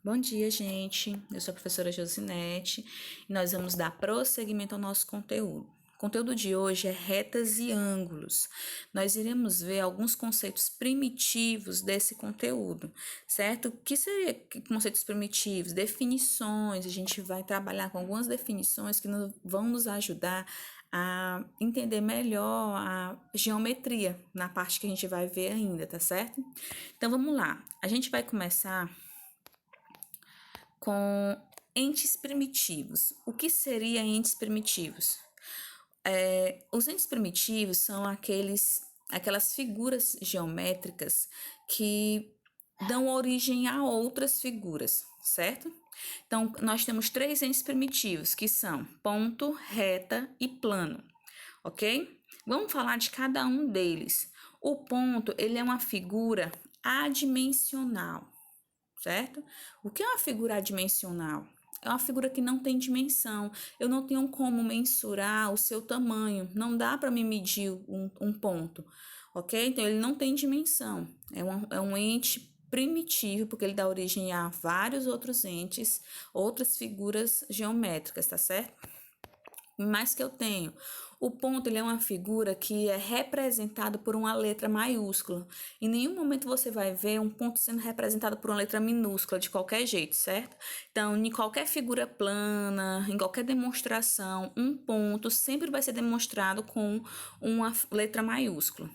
Bom dia, gente. Eu sou a professora Josinete e nós vamos dar prosseguimento ao nosso conteúdo. O conteúdo de hoje é retas e ângulos. Nós iremos ver alguns conceitos primitivos desse conteúdo, certo? O que seria conceitos primitivos? Definições. A gente vai trabalhar com algumas definições que vão nos ajudar a entender melhor a geometria na parte que a gente vai ver ainda, tá certo? Então, vamos lá. A gente vai começar com entes primitivos. O que seria entes primitivos? Os entes primitivos são aquelas figuras geométricas que dão origem a outras figuras, certo? Então, nós temos três entes primitivos, que são ponto, reta e plano, ok? Vamos falar de cada um deles. O ponto, ele é uma figura adimensional, certo? O que é uma figura adimensional? É uma figura que não tem dimensão. Eu não tenho como mensurar o seu tamanho. Não dá para me medir um ponto, ok? Então, ele não tem dimensão. É um ente primitivo, porque ele dá origem a vários outros entes, outras figuras geométricas, tá certo? Mas que eu tenho. O ponto, ele é uma figura que é representada por uma letra maiúscula. Em nenhum momento você vai ver um ponto sendo representado por uma letra minúscula, de qualquer jeito, certo? Então, em qualquer figura plana, em qualquer demonstração, um ponto sempre vai ser demonstrado com uma letra maiúscula.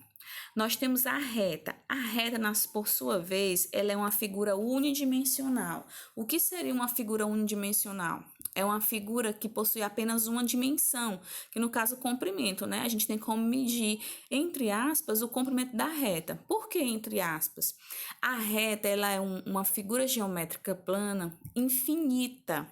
Nós temos a reta. A reta, por sua vez, ela é uma figura unidimensional. O que seria uma figura unidimensional? É uma figura que possui apenas uma dimensão, que no caso o comprimento, né? A gente tem como medir, entre aspas, o comprimento da reta. Por que entre aspas? A reta, ela é uma figura geométrica plana infinita.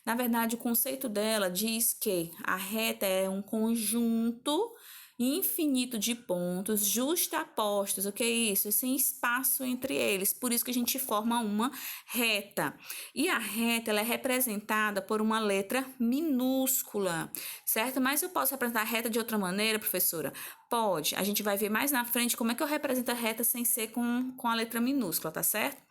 Na verdade, o conceito dela diz que a reta é um conjunto infinito de pontos justapostos, o que é isso? Sem espaço entre eles, por isso que a gente forma uma reta. E a reta, ela é representada por uma letra minúscula, certo? Mas eu posso representar a reta de outra maneira, professora? Pode. A gente vai ver mais na frente como é que eu represento a reta sem ser com a letra minúscula, tá certo?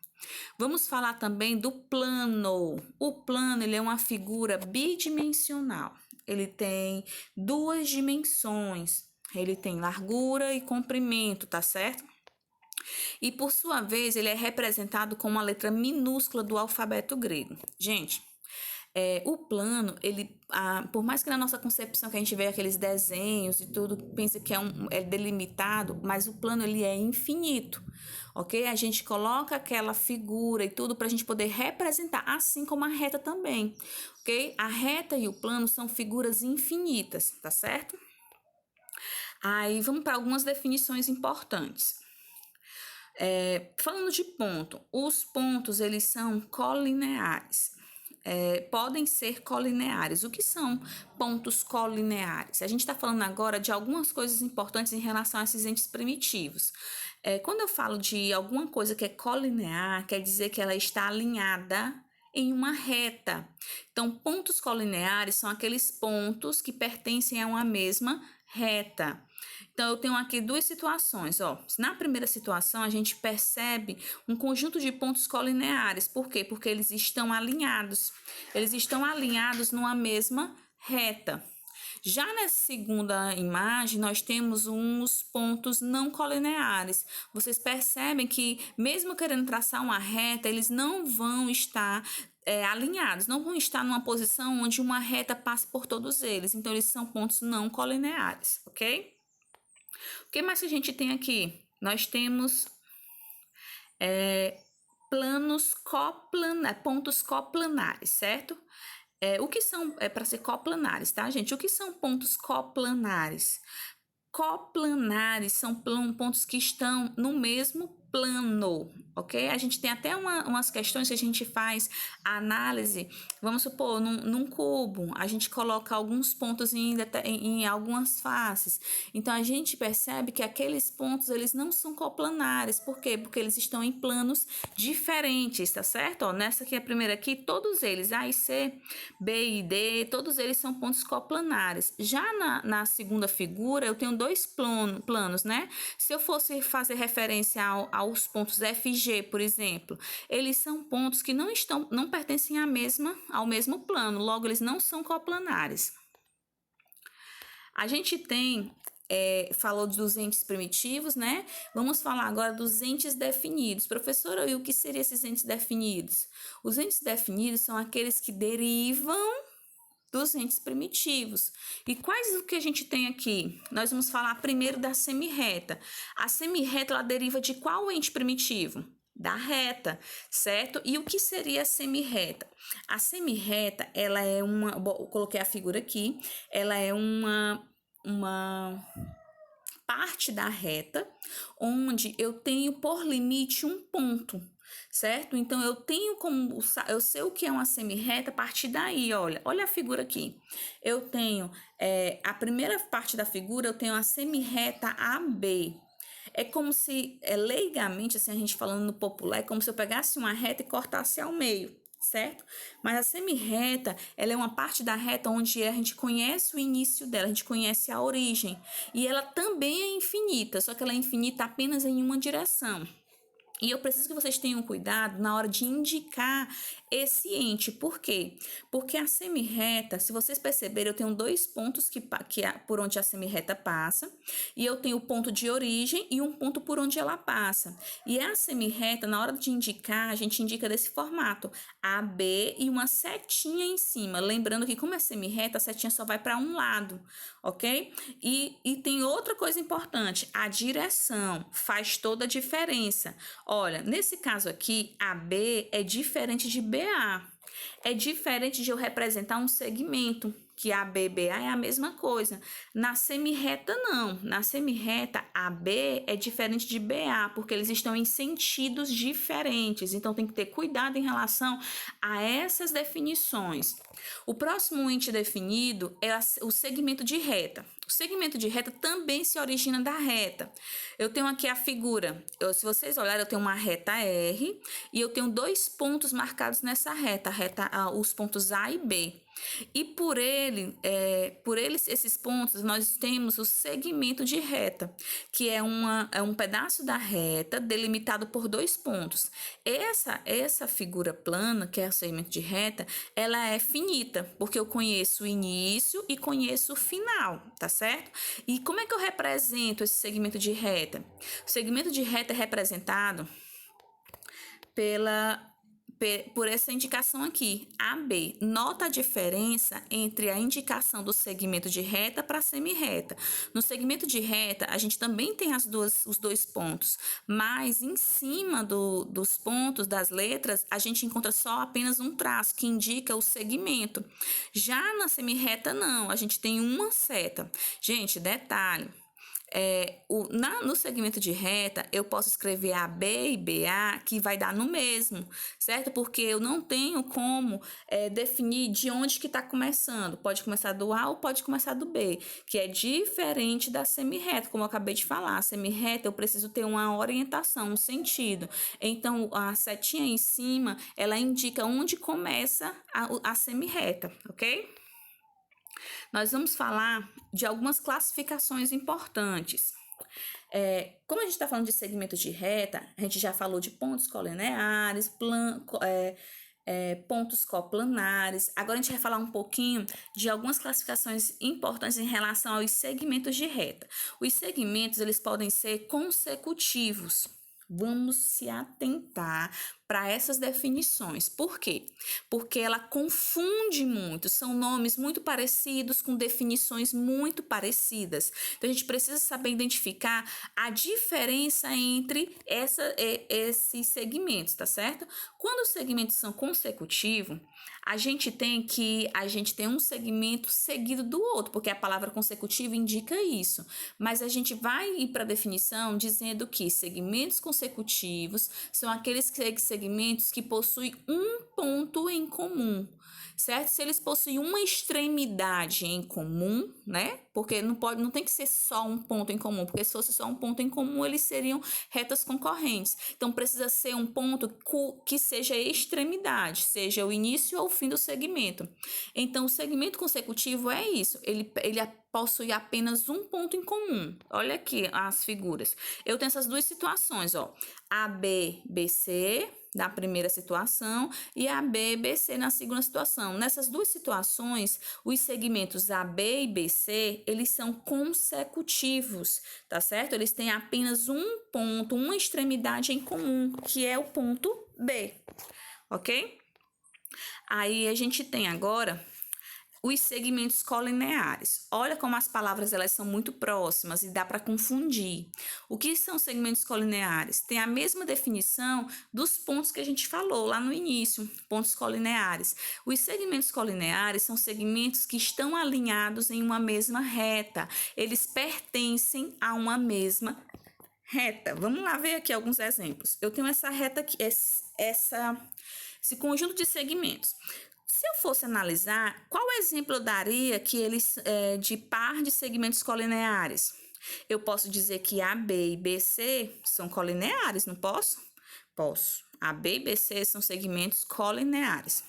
Vamos falar também do plano. O plano, ele é uma figura bidimensional. Ele tem duas dimensões. Ele tem largura e comprimento, tá certo? E por sua vez, ele é representado com uma letra minúscula do alfabeto grego. Gente, o plano, por mais que na nossa concepção que a gente vê aqueles desenhos e tudo, pensa que é delimitado, mas o plano ele é infinito, ok? A gente coloca aquela figura e tudo para a gente poder representar, assim como a reta também, ok? A reta e o plano são figuras infinitas, tá certo? Aí vamos para algumas definições importantes. Falando de ponto, os pontos eles são colineares. Podem ser colineares. O que são pontos colineares? A gente está falando agora de algumas coisas importantes em relação a esses entes primitivos. Quando eu falo de alguma coisa que é colinear, quer dizer que ela está alinhada em uma reta. Então, pontos colineares são aqueles pontos que pertencem a uma mesma reta. Então, eu tenho aqui duas situações, ó. Na primeira situação, a gente percebe um conjunto de pontos colineares. Por quê? Porque eles estão alinhados. Eles estão alinhados numa mesma reta. Já nessa segunda imagem, nós temos uns pontos não colineares. Vocês percebem que, mesmo querendo traçar uma reta, eles não vão estar alinhados, não vão estar numa posição onde uma reta passe por todos eles. Então, eles são pontos não colineares, ok? O que mais que a gente tem aqui? Nós temos pontos coplanares, certo? O que são, para ser coplanares, tá, gente? O que são pontos coplanares? Coplanares são pontos que estão no mesmo plano, ok? A gente tem até umas questões que a gente faz a análise, vamos supor, num cubo, a gente coloca alguns pontos em algumas faces. Então, a gente percebe que aqueles pontos, eles não são coplanares. Por quê? Porque eles estão em planos diferentes, tá certo? Ó, nessa aqui, a primeira aqui, todos eles, A e C, B e D, todos eles são pontos coplanares. Já na segunda figura, eu tenho dois planos, né? Se eu fosse fazer referência aos pontos F e G, por exemplo. Eles são pontos que não pertencem ao mesmo plano, logo eles não são coplanares. A gente falou dos entes primitivos, né? Vamos falar agora dos entes definidos. Professora, e o que seriam esses entes definidos? Os entes definidos são aqueles que derivam dos entes primitivos. E quais o que a gente tem aqui? Nós vamos falar primeiro da semirreta. A semirreta, ela deriva de qual ente primitivo? Da reta, certo? E o que seria a semirreta? A semirreta, ela é eu coloquei a figura aqui, ela é uma parte da reta onde eu tenho por limite um ponto, certo? Então, eu sei o que é uma semirreta a partir daí, olha a figura aqui. Eu tenho, a primeira parte da figura, eu tenho a semirreta AB. É como se, leigamente, assim, a gente falando no popular, é como se eu pegasse uma reta e cortasse ao meio, certo? Mas a semirreta, ela é uma parte da reta onde a gente conhece o início dela, a gente conhece a origem. E ela também é infinita, só que ela é infinita apenas em uma direção. E eu preciso que vocês tenham cuidado na hora de indicar esse ente. Por quê? Porque a semirreta, se vocês perceberem, eu tenho dois pontos por onde a semirreta passa. E eu tenho o ponto de origem e um ponto por onde ela passa. E a semirreta, na hora de indicar, a gente indica desse formato. AB e uma setinha em cima. Lembrando que como é semirreta, a setinha só vai para um lado, ok? E tem outra coisa importante. A direção faz toda a diferença. Olha, nesse caso aqui, AB é diferente de BA. É diferente de eu representar um segmento, que AB, BA é a mesma coisa. Na semirreta, não. Na semirreta, AB é diferente de BA, porque eles estão em sentidos diferentes. Então, tem que ter cuidado em relação a essas definições. O próximo ente definido é o segmento de reta. O segmento de reta também se origina da reta. Eu tenho aqui a figura. Se vocês olharem, eu tenho uma reta R e eu tenho dois pontos marcados nessa reta, os pontos A e B. E por eles, esses pontos, nós temos o segmento de reta, que é um pedaço da reta delimitado por dois pontos. Essa figura plana, que é o segmento de reta, ela é finita, porque eu conheço o início e conheço o final, tá certo? E como é que eu represento esse segmento de reta? O segmento de reta é representado por essa indicação aqui, AB. Nota a diferença entre a indicação do segmento de reta para semirreta. No segmento de reta, a gente também tem os dois pontos, mas em cima dos pontos das letras, a gente encontra só apenas um traço que indica o segmento. Já na semirreta, não, a gente tem uma seta. Gente, detalhe. No segmento de reta, eu posso escrever AB e BA, que vai dar no mesmo, certo? Porque eu não tenho como definir de onde que está começando. Pode começar do A ou pode começar do B, que é diferente da semirreta, como eu acabei de falar. A semirreta, eu preciso ter uma orientação, um sentido. Então, a setinha em cima, ela indica onde começa a semirreta, ok? Nós vamos falar de algumas classificações importantes. Como a gente está falando de segmentos de reta, a gente já falou de pontos colineares, pontos coplanares. Agora a gente vai falar um pouquinho de algumas classificações importantes em relação aos segmentos de reta. Os segmentos, eles podem ser consecutivos. Vamos se atentar para essas definições. Por quê? Porque ela confunde muito, são nomes muito parecidos com definições muito parecidas. Então, a gente precisa saber identificar a diferença entre esses segmentos, tá certo? Quando os segmentos são consecutivos, a gente tem um segmento seguido do outro, porque a palavra consecutivo indica isso. Mas a gente vai ir para a definição dizendo que segmentos consecutivos são aqueles segmentos que possuem um ponto em comum, certo? Se eles possuem uma extremidade em comum, né? Porque não tem que ser só um ponto em comum, porque se fosse só um ponto em comum, eles seriam retas concorrentes. Então, precisa ser um ponto que seja extremidade, seja o início ou o fim do segmento. Então, o segmento consecutivo é isso, ele possui apenas um ponto em comum. Olha aqui as figuras. Eu tenho essas duas situações, ó. AB, BC, na primeira situação, e AB, BC na segunda situação. Nessas duas situações, os segmentos AB e BC, eles são consecutivos, tá certo? Eles têm apenas um ponto, uma extremidade em comum, que é o ponto B, ok? Aí a gente tem agora os segmentos colineares. Olha como as palavras elas são muito próximas e dá para confundir. O que são segmentos colineares? Tem a mesma definição dos pontos que a gente falou lá no início, pontos colineares. Os segmentos colineares são segmentos que estão alinhados em uma mesma reta. Eles pertencem a uma mesma reta. Vamos lá ver aqui alguns exemplos. Eu tenho essa reta aqui, esse conjunto de segmentos. Se eu fosse analisar, qual exemplo eu daria que eles de par de segmentos colineares? Eu posso dizer que AB e BC são colineares, não posso? Posso. AB e BC são segmentos colineares.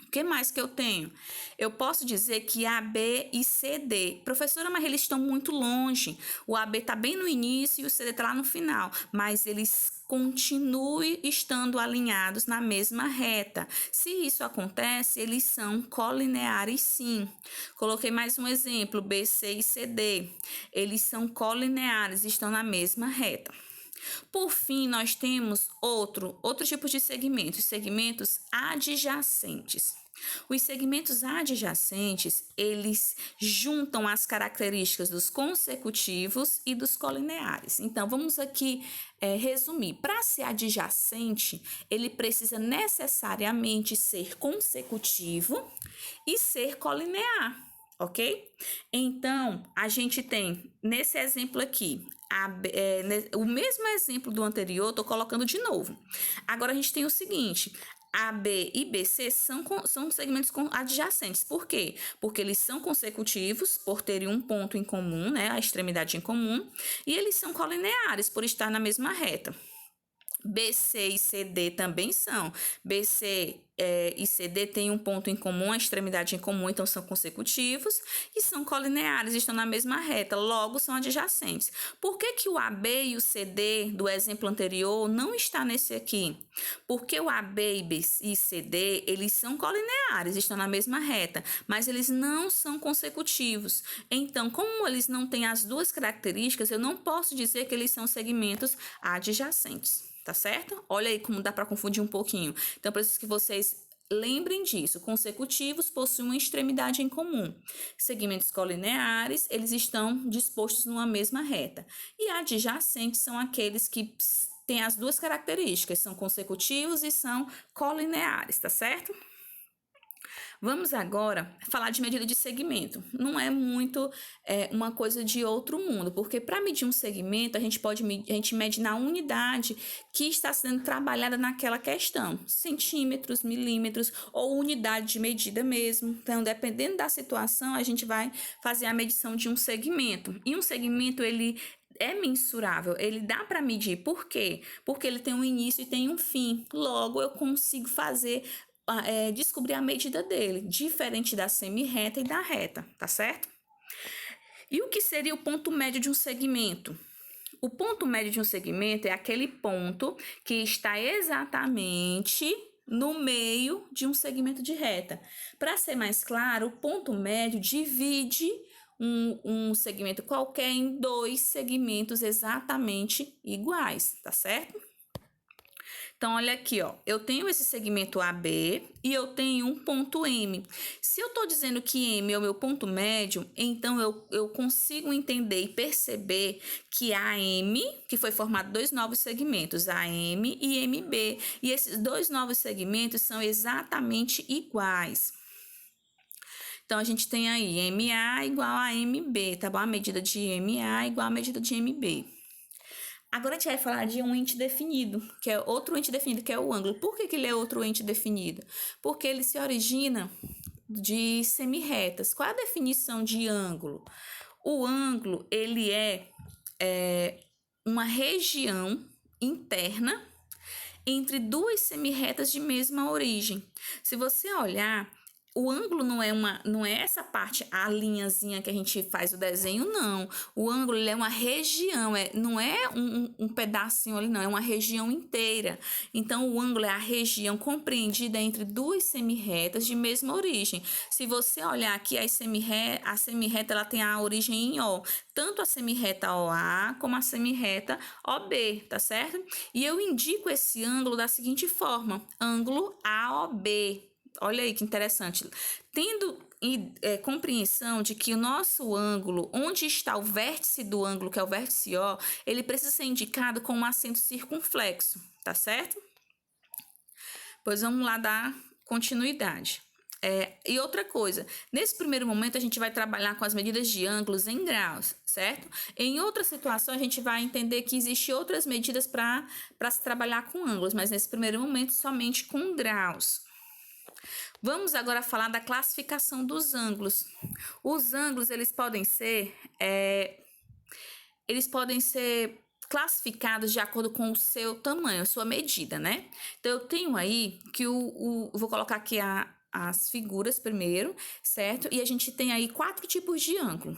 O que mais que eu tenho? Eu posso dizer que AB e CD. Professora, mas eles estão muito longe. O AB está bem no início e o CD está lá no final. Mas eles continuem estando alinhados na mesma reta. Se isso acontece, eles são colineares sim. Coloquei mais um exemplo, BC e CD. Eles são colineares, estão na mesma reta. Por fim, nós temos outro tipo de segmentos adjacentes. Os segmentos adjacentes, eles juntam as características dos consecutivos e dos colineares. Então, vamos aqui resumir. Para ser adjacente, ele precisa necessariamente ser consecutivo e ser colinear. Ok? Então, a gente tem, nesse exemplo aqui, o mesmo exemplo do anterior, estou colocando de novo. Agora, a gente tem o seguinte, AB e BC são segmentos adjacentes. Por quê? Porque eles são consecutivos, por terem um ponto em comum, né, a extremidade em comum, e eles são colineares, por estar na mesma reta. BC e CD também são. BC e CD têm um ponto em comum, a extremidade em comum, então são consecutivos e são colineares, estão na mesma reta, logo são adjacentes. Por que o AB e o CD do exemplo anterior não está nesse aqui? Porque o AB e CD, eles são colineares, estão na mesma reta, mas eles não são consecutivos. Então, como eles não têm as duas características, eu não posso dizer que eles são segmentos adjacentes. Tá certo? Olha aí como dá para confundir um pouquinho. Então, preciso que vocês lembrem disso. Consecutivos possuem uma extremidade em comum. Segmentos colineares, eles estão dispostos numa mesma reta. E adjacentes são aqueles que têm as duas características, são consecutivos e são colineares, tá certo? Vamos agora falar de medida de segmento. Não é muito uma coisa de outro mundo, porque para medir um segmento, a gente mede na unidade que está sendo trabalhada naquela questão, centímetros, milímetros ou unidade de medida mesmo. Então, dependendo da situação, a gente vai fazer a medição de um segmento. E um segmento, ele é mensurável, ele dá para medir. Por quê? Porque ele tem um início e tem um fim. Logo, eu consigo descobrir a medida dele, diferente da semirreta e da reta, tá certo? E o que seria o ponto médio de um segmento? O ponto médio de um segmento é aquele ponto que está exatamente no meio de um segmento de reta. Para ser mais claro, o ponto médio divide um segmento qualquer em dois segmentos exatamente iguais, tá certo? Então, olha aqui, ó, eu tenho esse segmento AB e eu tenho um ponto M. Se eu estou dizendo que M é o meu ponto médio, então eu consigo entender e perceber que AM, que foi formado dois novos segmentos, AM e MB, e esses dois novos segmentos são exatamente iguais. Então, a gente tem aí MA igual a MB, tá bom? A medida de MA igual a medida de MB. Agora a gente vai falar de um ente definido, que é outro ente definido, que é o ângulo. Por que ele é outro ente definido? Porque ele se origina de semirretas. Qual é a definição de ângulo? O ângulo, ele é uma região interna entre duas semirretas de mesma origem. Se você olhar, O ângulo não é essa parte, a linhazinha que a gente faz o desenho, não. O ângulo ele é uma região, não é um pedacinho ali, não, é uma região inteira. Então, o ângulo é a região compreendida entre duas semirretas de mesma origem. Se você olhar aqui, a semirreta ela tem a origem em O, tanto a semirreta OA como a semirreta OB, tá certo? E eu indico esse ângulo da seguinte forma: ângulo AOB. Olha aí que interessante. Tendo compreensão de que o nosso ângulo, onde está o vértice do ângulo, que é o vértice O, ele precisa ser indicado com um acento circunflexo, tá certo? Pois vamos lá dar continuidade. E outra coisa, nesse primeiro momento a gente vai trabalhar com as medidas de ângulos em graus, certo? Em outra situação a gente vai entender que existem outras medidas para se trabalhar com ângulos, mas nesse primeiro momento somente com graus. Vamos agora falar da classificação dos ângulos. Os ângulos, eles podem ser classificados de acordo com o seu tamanho, a sua medida, né? Então, eu tenho aí que vou colocar aqui as figuras primeiro, certo? E a gente tem aí 4 tipos de ângulo.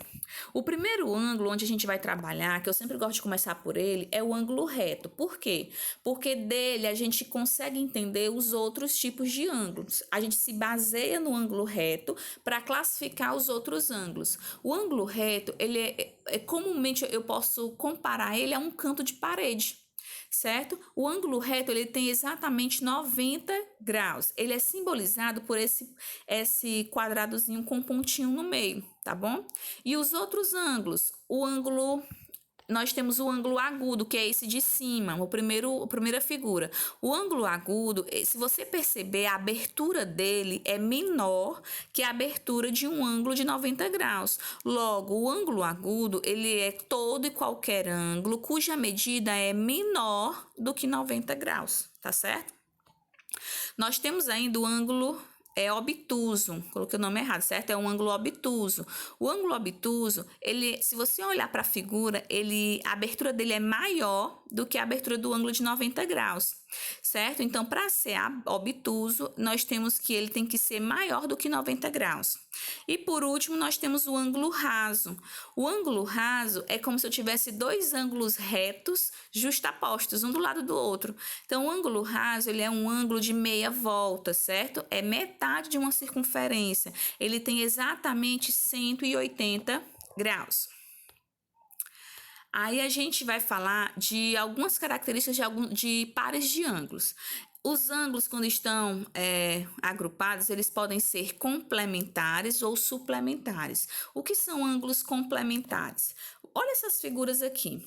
O primeiro ângulo onde a gente vai trabalhar, que eu sempre gosto de começar por ele, é o ângulo reto. Por quê? Porque dele a gente consegue entender os outros tipos de ângulos. A gente se baseia no ângulo reto para classificar os outros ângulos. O ângulo reto, ele comumente eu posso comparar ele a um canto de parede. Certo? O ângulo reto ele tem exatamente 90 graus. Ele é simbolizado por esse quadradozinho com pontinho no meio, tá bom? E os outros ângulos, nós temos o ângulo agudo, que é esse de cima, a primeira figura. O ângulo agudo, se você perceber, a abertura dele é menor que a abertura de um ângulo de 90 graus. Logo, o ângulo agudo, ele é todo e qualquer ângulo cuja medida é menor do que 90 graus, tá certo? Nós temos ainda o ângulo obtuso, coloquei o nome errado, certo? É um ângulo obtuso. O ângulo obtuso, se você olhar para a figura, a abertura dele é maior do que a abertura do ângulo de 90 graus, certo? Então, para ser obtuso, nós temos que ele tem que ser maior do que 90 graus. E por último, nós temos o ângulo raso. O ângulo raso é como se eu tivesse 2 ângulos retos justapostos, um do lado do outro. Então, o ângulo raso, ele é um ângulo de meia volta, certo? É metade de uma circunferência. Ele tem exatamente 180 graus. Aí a gente vai falar de algumas características de pares de ângulos. Os ângulos, quando estão agrupados, eles podem ser complementares ou suplementares. O que são ângulos complementares? Olha essas figuras aqui.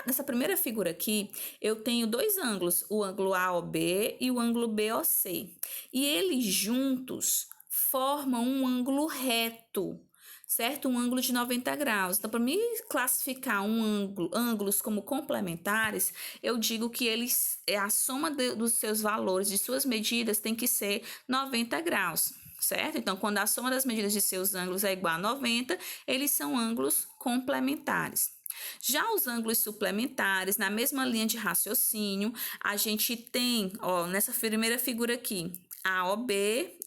Nessa primeira figura aqui, eu tenho 2 ângulos, o ângulo AOB e o ângulo BOC. E eles juntos formam um ângulo reto, certo? Um ângulo de 90 graus. Então, para me classificar ângulos como complementares, eu digo que a soma dos seus valores, de suas medidas, tem que ser 90 graus, certo? Então, quando a soma das medidas de seus ângulos é igual a 90, eles são ângulos complementares. Já os ângulos suplementares, na mesma linha de raciocínio, a gente tem, nessa primeira figura aqui, AOB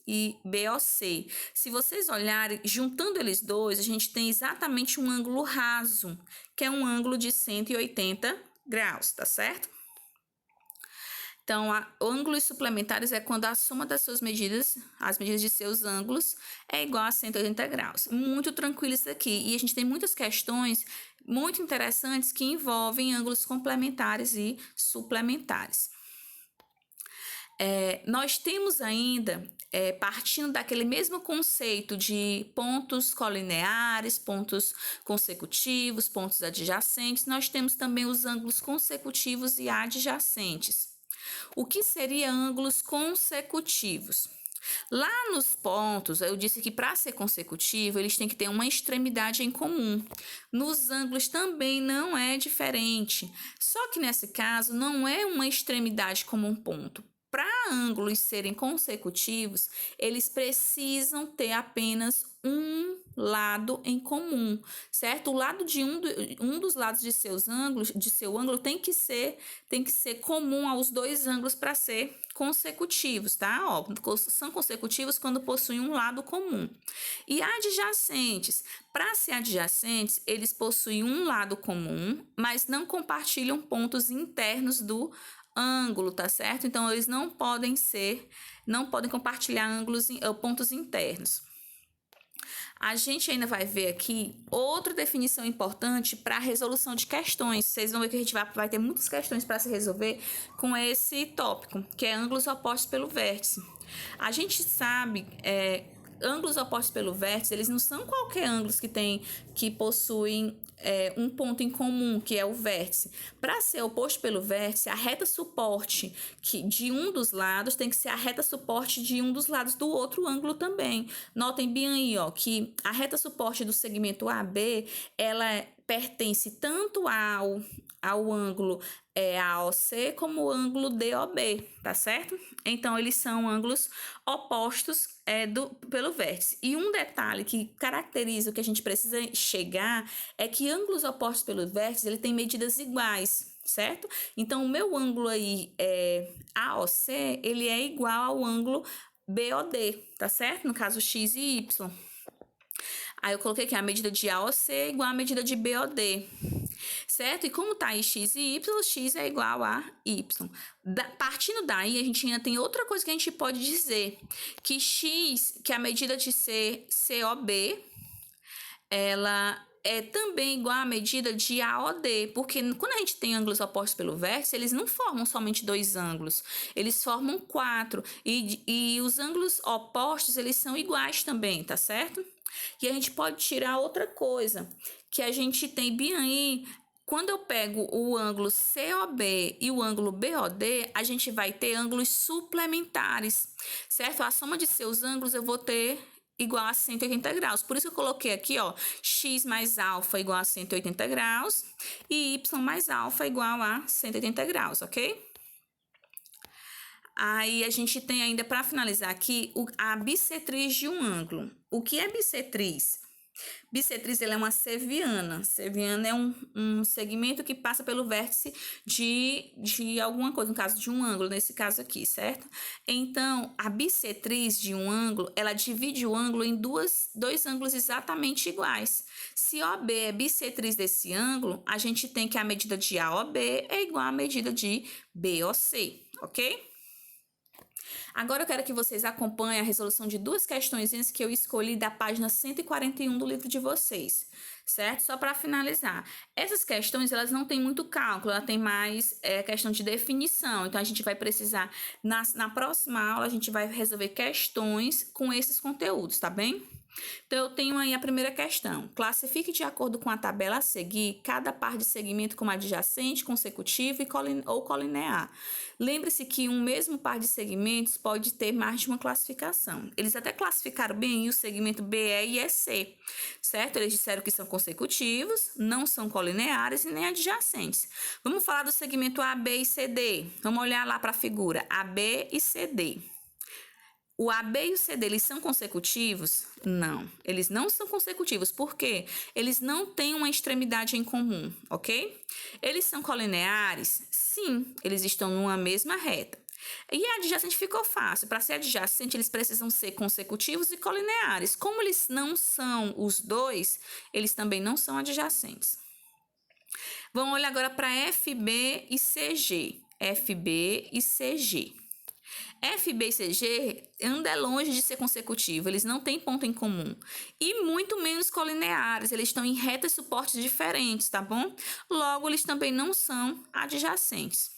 e BOC. Se vocês olharem, juntando eles dois, a gente tem exatamente um ângulo raso, que é um ângulo de 180 graus, tá certo? Então, ângulos suplementares é quando a soma das suas medidas, as medidas de seus ângulos, é igual a 180 graus. Muito tranquilo isso aqui. E a gente tem muitas questões muito interessantes que envolvem ângulos complementares e suplementares. Nós temos ainda, partindo daquele mesmo conceito de pontos colineares, pontos consecutivos, pontos adjacentes, nós temos também os ângulos consecutivos e adjacentes. O que seria ângulos consecutivos? Lá nos pontos, eu disse que para ser consecutivo, eles têm que ter uma extremidade em comum. Nos ângulos também não é diferente, só que nesse caso não é uma extremidade como um ponto. Para para ângulos serem consecutivos, eles precisam ter apenas um lado em comum, certo? O lado de um dos lados de seus ângulos, de seu ângulo tem que ser comum aos dois ângulos para ser consecutivos, tá? Ó, são consecutivos quando possuem um lado comum. E adjacentes, para ser adjacentes, eles possuem um lado comum, mas não compartilham pontos internos do ângulo, tá certo? Então eles não podem compartilhar pontos internos. A gente ainda vai ver aqui outra definição importante para a resolução de questões. Vocês vão ver que a gente vai ter muitas questões para se resolver com esse tópico, que é ângulos opostos pelo vértice. A gente sabe, ângulos opostos pelo vértice, eles não são qualquer ângulos que possuem um ponto em comum, que é o vértice. Para ser oposto pelo vértice, a reta suporte de um dos lados tem que ser a reta suporte de um dos lados do outro ângulo também. Notem bem aí, ó, que a reta suporte do segmento AB, ela pertence tanto ao ângulo AOC como o ângulo DOB, tá certo? Então, eles são ângulos opostos pelo vértice. E um detalhe que caracteriza o que a gente precisa chegar é que ângulos opostos pelo vértice, ele tem medidas iguais, certo? Então, o meu ângulo aí AOC, ele é igual ao ângulo BOD, tá certo? No caso, X e Y. Aí eu coloquei aqui a medida de AOC é igual à medida de BOD, certo? E como tá aí X e Y, X é igual a Y. Partindo daí, a gente ainda tem outra coisa que a gente pode dizer, que X, que a medida de COB, ela é também igual à medida de AOD, porque quando a gente tem ângulos opostos pelo vértice, eles não formam somente dois ângulos, eles formam 4, e os ângulos opostos, eles são iguais também, tá certo? E a gente pode tirar outra coisa, que a gente tem bem aí, quando eu pego o ângulo COB e o ângulo BOD, a gente vai ter ângulos suplementares, certo? A soma de seus ângulos eu vou ter igual a 180 graus. Por isso eu coloquei aqui, ó, x mais alfa igual a 180 graus e y mais alfa igual a 180 graus, ok? Aí a gente tem ainda, para finalizar aqui, a bissetriz de um ângulo. O que é bissetriz? Bissetriz, ela é uma ceviana. Ceviana é um segmento que passa pelo vértice de alguma coisa, no caso de um ângulo, nesse caso aqui, certo? Então, a bissetriz de um ângulo, ela divide o ângulo em dois ângulos exatamente iguais. Se OB é bissetriz desse ângulo, a gente tem que a medida de AOB é igual à medida de BOC, ok? Agora eu quero que vocês acompanhem a resolução de duas questões que eu escolhi da página 141 do livro de vocês, certo? Só para finalizar. Essas questões, elas não têm muito cálculo, ela tem mais questão de definição. Então, a gente vai precisar, na próxima aula, a gente vai resolver questões com esses conteúdos, tá bem? Então, eu tenho aí a primeira questão. Classifique de acordo com a tabela a seguir cada par de segmento como adjacente, consecutivo ou colinear. Lembre-se que um mesmo par de segmentos pode ter mais de uma classificação. Eles até classificaram bem o segmento BE e EC, certo? Eles disseram que são consecutivos, não são colineares e nem adjacentes. Vamos falar do segmento AB e CD. Vamos olhar lá para a figura AB e CD. O AB e o CD, eles são consecutivos? Não, eles não são consecutivos. Por quê? Eles não têm uma extremidade em comum, ok? Eles são colineares? Sim, eles estão numa mesma reta. E adjacente ficou fácil. Para ser adjacente, eles precisam ser consecutivos e colineares. Como eles não são os dois, eles também não são adjacentes. Vamos olhar agora para FB e CG. FB e CG. FB e CG andam longe de ser consecutivo, eles não têm ponto em comum. E muito menos colineares, eles estão em retas e suportes diferentes, tá bom? Logo, eles também não são adjacentes.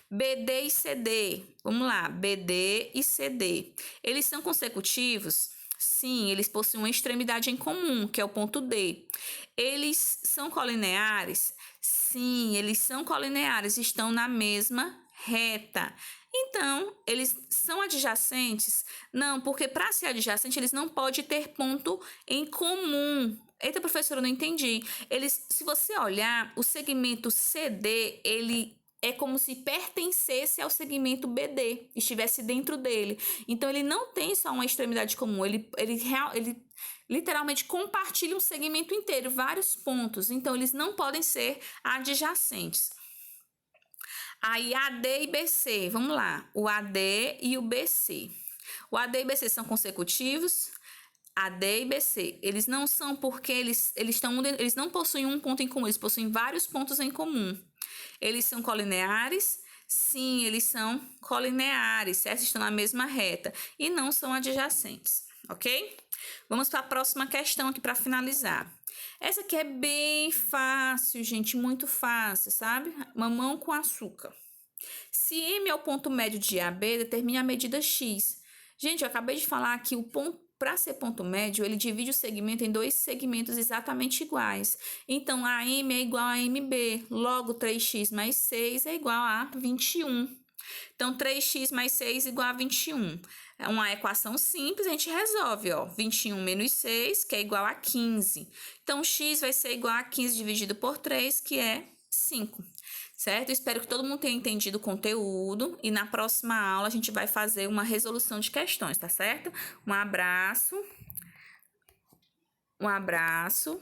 BD e CD, vamos lá, BD e CD. Eles são consecutivos? Sim, eles possuem uma extremidade em comum, que é o ponto D. Eles são colineares? Sim, eles são colineares, estão na mesma reta. Então, eles são adjacentes? Não, porque para ser adjacente, eles não podem ter ponto em comum. Eita, professora, eu não entendi. Se você olhar, o segmento CD, ele é como se pertencesse ao segmento BD, estivesse dentro dele. Então, ele não tem só uma extremidade comum, ele literalmente compartilha um segmento inteiro, vários pontos. Então, eles não podem ser adjacentes. Aí, AD e BC, vamos lá. O AD e o BC. O AD e BC são consecutivos. AD e BC, eles não são porque eles não possuem um ponto em comum, eles possuem vários pontos em comum. Eles são colineares? Sim, eles são colineares, certo? Estão na mesma reta e não são adjacentes, ok? Vamos para a próxima questão aqui para finalizar. Essa aqui é bem fácil, gente, muito fácil, sabe? Mamão com açúcar. Se M é o ponto médio de AB, determine a medida X. Gente, eu acabei de falar que o ponto, para ser ponto médio, ele divide o segmento em dois segmentos exatamente iguais. Então, AM é igual a MB, logo 3x mais 6 é igual a 21. Então, 3x mais 6 é igual a 21. É uma equação simples, a gente resolve, ó. 21 menos 6, que é igual a 15. Então, x vai ser igual a 15 dividido por 3, que é 5. Certo? Espero que todo mundo tenha entendido o conteúdo e na próxima aula a gente vai fazer uma resolução de questões, tá certo? Um abraço. Um abraço.